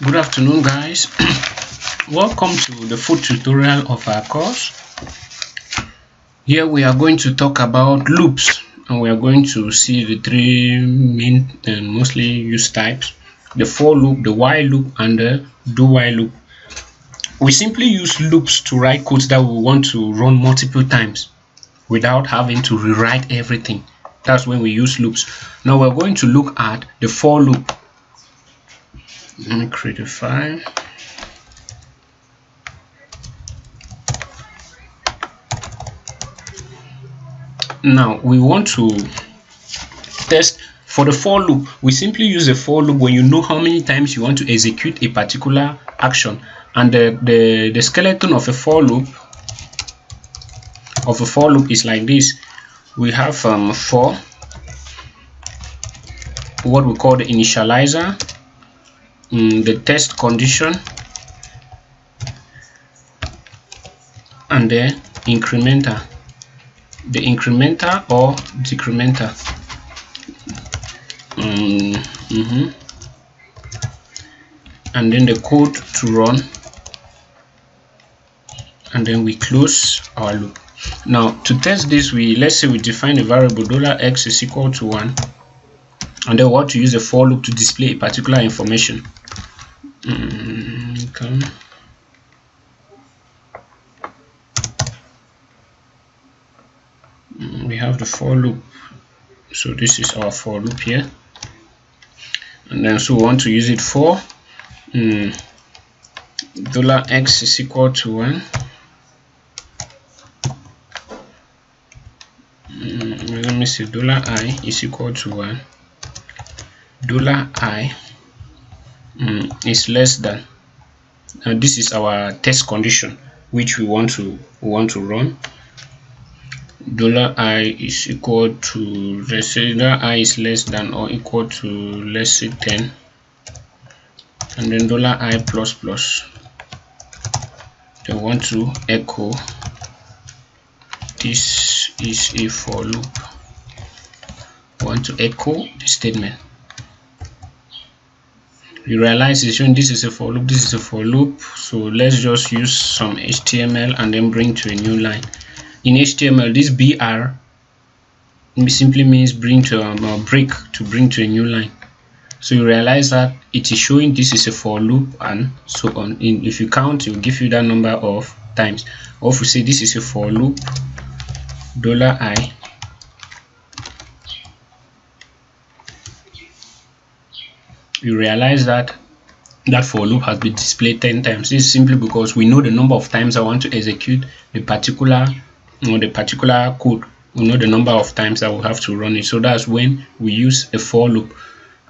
Good afternoon, guys. Welcome to the full tutorial of our course. Here we are going to talk about loops, and we are going to see the three main and mostly used types: the for loop, the while loop, and the do while loop. We simply use loops to write codes that we want to run multiple times without having to rewrite everything. That's when we use loops. Now we're going to look at the for loop. Let me create a file. Now we want to test for the for loop. We simply use the for loop when you know how many times you want to execute a particular action, and the skeleton of a for loop is like this. We have for what we call the initializer, the test condition, and the incrementer, or decrementer. And then the code to run, and then we close our loop. Now to test this, let's say we define a variable $x is equal to 1, and then we want to use a for loop to display a particular information. We have the for loop, so this is our for loop here, and then so we want to use it for $x is equal to 1. Let me say $i is equal to 1. $i is less than, and this is our test condition which we want to run. $i is equal to, let's say $i is less than or equal to, let's say 10, and then $i plus plus. They want to echo this is a for loop. We want to echo the statement. You realize it's when this is a for loop, this is a for loop. So let's just use some HTML and then bring to a new line. In HTML, this br simply means bring to break, to bring to a new line. So you realize that it is showing this is a for loop and so on. If you count, it will give you that number of times. Or if we say this is a for loop, $i, you realize that for loop has been displayed 10 times. This is simply because we know the number of times I want to execute the particular code. We know the number of times I will have to run it. So that's when we use a for loop.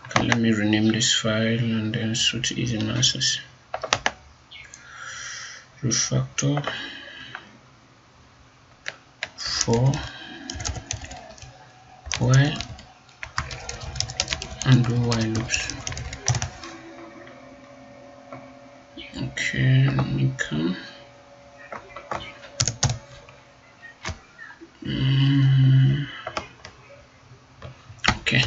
Okay, let me rename this file and then switch easy access. Refactor for while and do while loops. Okay, let me come. Okay,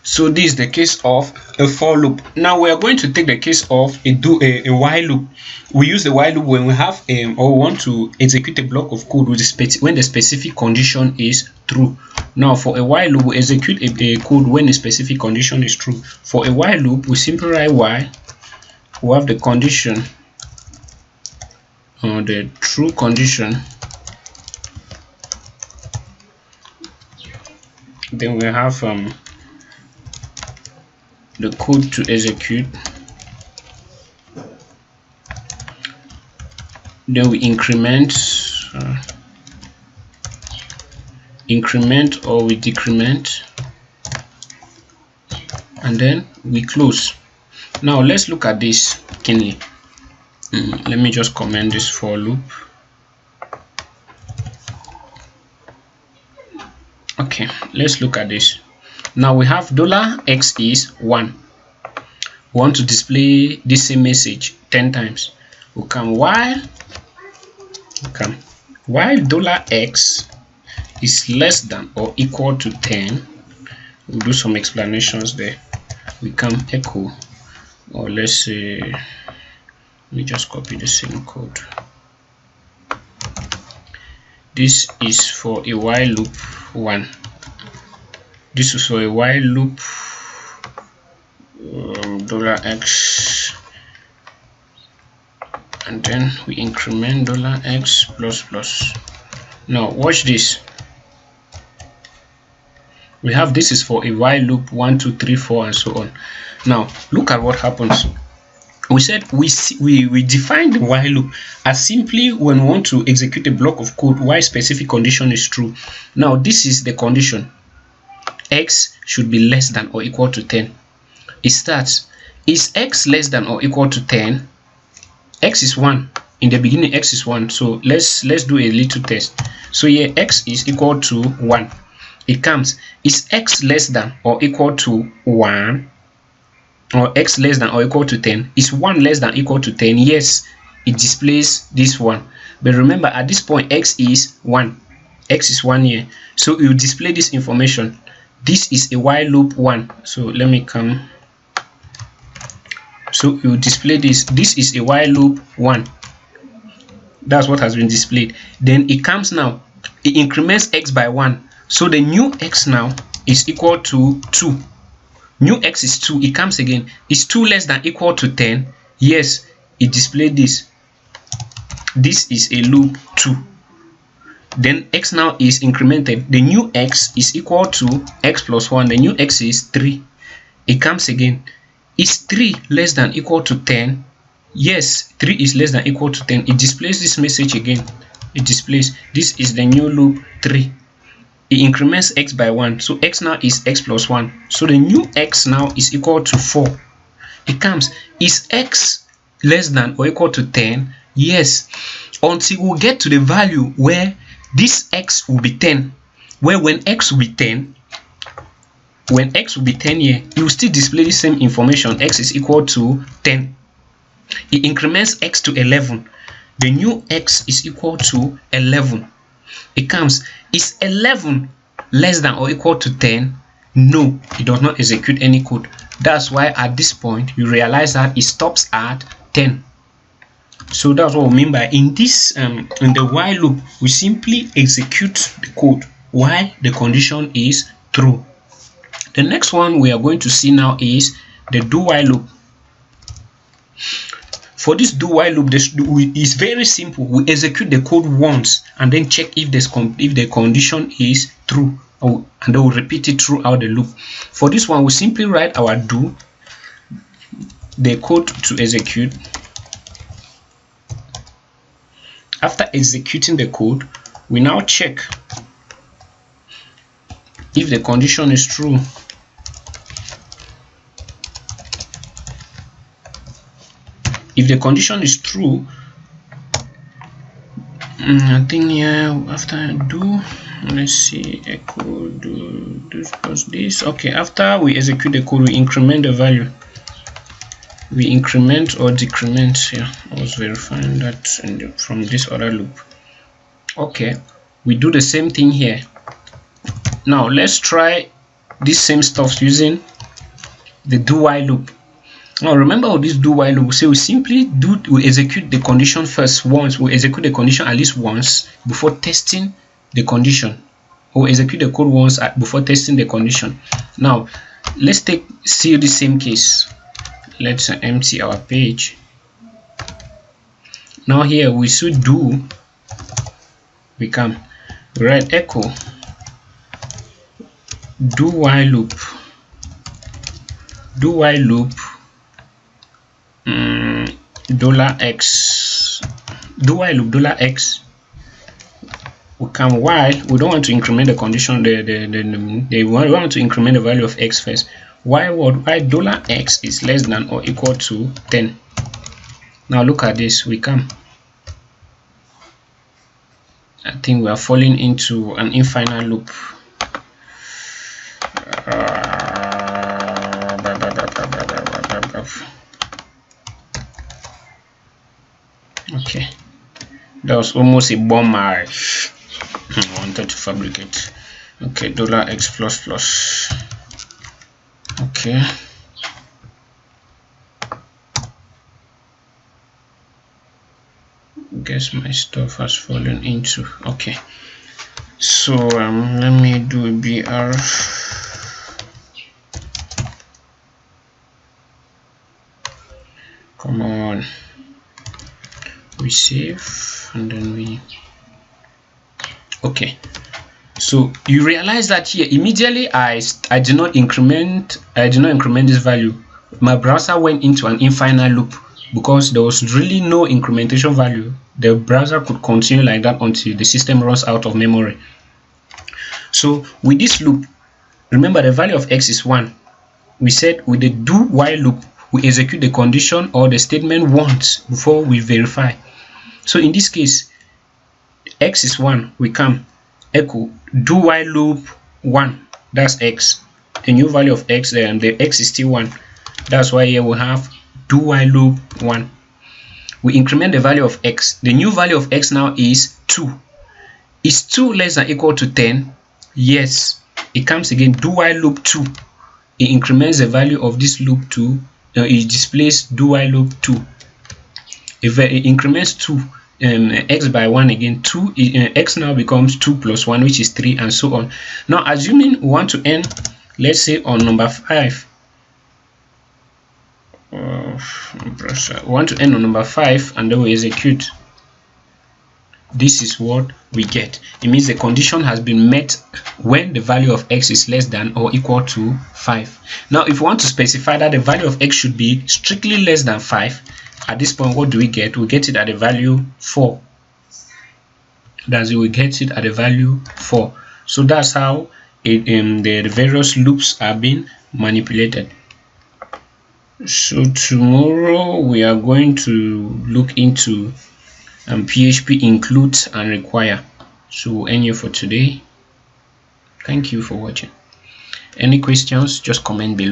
so this is the case of a for loop. Now we are going to take the case of a while loop. We use the while loop when we have or we want to execute a block of code with when the specific condition is true. Now for a while loop, we execute a code when a specific condition is true. For a while loop, we simply write while. We have the condition, or the true condition, then we have the code to execute, then we increment or we decrement, and then we close. Now let's look at this keenly. Let me just comment this for loop. Okay, let's look at this. Now we have $x is 1. We want to display this same message 10 times. We'll come while $x is less than or equal to 10. We'll do some explanations there. We come echo or let's say, let me just copy the same code. This is for a while loop 1. This is for a while loop $x, and then we increment $x plus plus. Now watch this. We have this is for a while loop 1, 2, 3, 4, and so on. Now look at what happens. We said we define the while loop as simply when we want to execute a block of code while specific condition is true. Now this is the condition: x should be less than or equal to 10. It starts, is x less than or equal to 10? X is 1. In the beginning x is 1, so let's do a little test. So here x is equal to 1. It comes, is x less than or equal to 1, or x less than or equal to 10? Is 1 less than or equal to 10? Yes, it displays this one. But remember, at this point x is 1. X is 1 here, so you display this information. This is a while loop 1. So let me come. So you display this. This is a while loop 1. That's what has been displayed. Then it comes now. It increments x by 1. So the new x now is equal to 2. New x is 2. It comes again. Is 2 less than or equal to 10? Yes, it displayed this. This is a loop 2. Then x now is incremented. The new x is equal to x plus 1. The new x is 3. It comes again. Is 3 less than or equal to 10? Yes, 3 is less than or equal to 10. It displays this message again. It displays this is the new loop 3. It increments x by 1. So x now is x plus 1. So the new x now is equal to 4. It comes, is x less than or equal to 10? Yes, until we get to the value where this x will be 10. Where when x will be 10, when x will be 10 here, you will still display the same information. X is equal to 10. It increments x to 11. The new x is equal to 11. It comes, is 11 less than or equal to 10? No, it does not execute any code. That's why at this point you realize that it stops at 10. So that's what we mean by in this in the while loop, we simply execute the code while the condition is true. The next one we are going to see now is the do while loop. For this do while loop, this is very simple. We execute the code once and then check if the condition is true, and then we'll repeat it throughout the loop. For this one, we simply write our do, the code to execute. After executing the code, we now check if the condition is true. If the condition is true, I think here after I do, let's see, echo do this plus this. Okay, after we execute the code, we increment the value. We increment or decrement here. I was verifying that from this other loop. Okay, we do the same thing here. Now let's try this same stuff using the do while loop. Now remember this do while loop, we simply we execute the condition first once. We execute the condition at least once before testing the condition, or execute the code once before testing the condition. Now let's see the same case. Let's empty our page. Now here we should do, we write echo do while loop $x, do while loop $x. We come while we don't want to increment the condition, we want to increment the value of x first. While $x is less than or equal to 10. Now look at this. We come, I think we are falling into an infinite loop. Okay, that was almost a bomb I wanted to fabricate. Okay, $x plus plus. Okay, guess my stuff has fallen into. Okay, so let me do a BR. Come on, we save and then we, okay. So you realize that here immediately I did not increment this value. My browser went into an infinite loop because there was really no incrementation value. The browser could continue like that until the system runs out of memory. So with this loop, remember the value of x is 1. We said with the do while loop, we execute the condition or the statement once before we verify. So in this case, x is 1, we come echo do while loop 1, that's x. The new value of x, the x is still 1. That's why here we have do while loop 1. We increment the value of x. The new value of x now is 2. Is 2 less than or equal to 10? Yes. It comes again, do while loop 2. It increments the value of this loop 2. It displays do while loop 2. If it increments 2, x by 1 again, 2 x now becomes 2 plus 1, which is 3, and so on. Now assuming we want to end, let's say on number 5, we want to end on number 5 and then we execute. This is what we get. It means the condition has been met when the value of x is less than or equal to 5. Now if we want to specify that the value of x should be strictly less than 5, at this point what do we get? We get it at the value 4. That's it, we get it at the value 4. So that's how the various loops are being manipulated. So tomorrow we are going to look into PHP includes and require. So we'll end here for today. Thank you for watching. Any questions, just comment below.